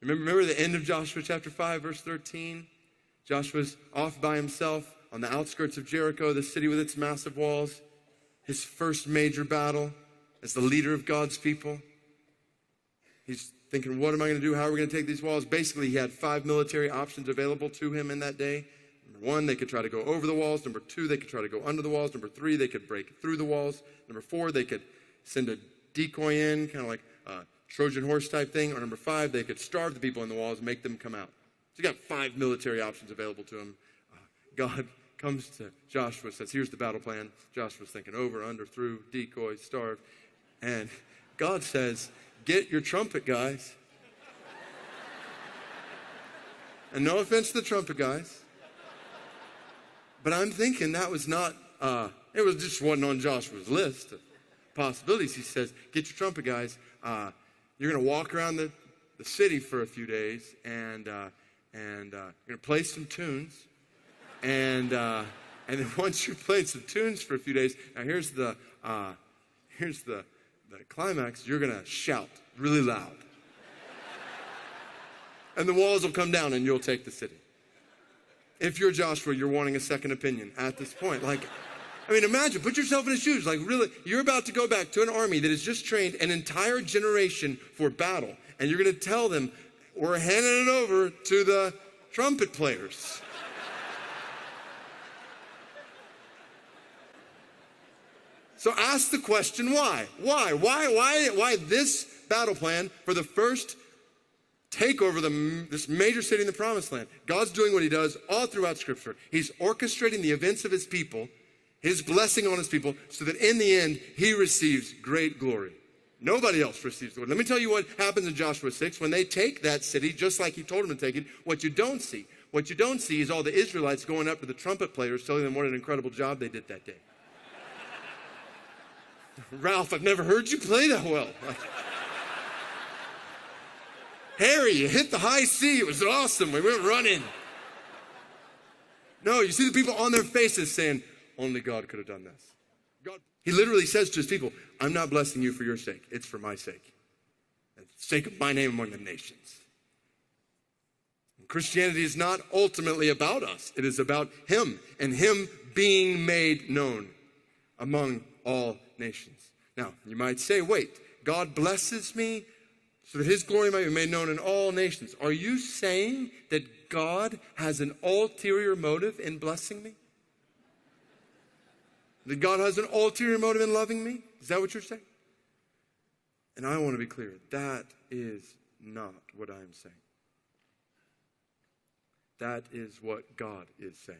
Remember the end of Joshua chapter 5, verse 13? Joshua's off by himself on the outskirts of Jericho, the city with its massive walls. His first major battle as the leader of God's people. He's thinking, what am I going to do? How are we going to take these walls? Basically, he had 5 military options available to him in that day. Number 1, they could try to go over the walls. Number 2, they could try to go under the walls. Number 3, they could break through the walls. Number 4, they could send a decoy in, kind of like a Trojan horse type thing. Or number 5, they could starve the people in the walls and make them come out. So he got 5 military options available to him. God comes to Joshua, says, here's the battle plan. Joshua's thinking over, under, through, decoy, starve. And God says, get your trumpet, guys. And no offense to the trumpet guys, but I'm thinking that was not, it was just wasn't on Joshua's list of possibilities. He says, get your trumpet guys. You're going to walk around the city for a few days and you're going to play some tunes. And then once you've played some tunes for a few days, now here's the climax. You're going to shout really loud. And the walls will come down and you'll take the city. If you're Joshua, you're wanting a second opinion at this point. Like, I mean, imagine, put yourself in his shoes. Like, really, you're about to go back to an army that has just trained an entire generation for battle. And you're going to tell them, we're handing it over to the trumpet players. So ask the question, why? Why this battle plan for the first take over this major city in the promised land? God's doing what he does all throughout Scripture. He's orchestrating the events of his people, his blessing on his people, so that in the end, he receives great glory. Nobody else receives glory. Let me tell you what happens in Joshua 6. When they take that city, just like he told them to take it, what you don't see is all the Israelites going up to the trumpet players, telling them what an incredible job they did that day. Ralph, I've never heard you play that well. Harry, you hit the high C. It was awesome. We went running. No, you see the people on their faces saying, only God could have done this. God, he literally says to his people, I'm not blessing you for your sake. It's for my sake. For the sake of my name among the nations. And Christianity is not ultimately about us. It is about him and him being made known among all nations. Now, you might say, wait, God blesses me so that his glory might be made known in all nations. Are you saying that God has an ulterior motive in blessing me? That God has an ulterior motive in loving me? Is that what you're saying? And I want to be clear, that is not what I'm saying. That is what God is saying.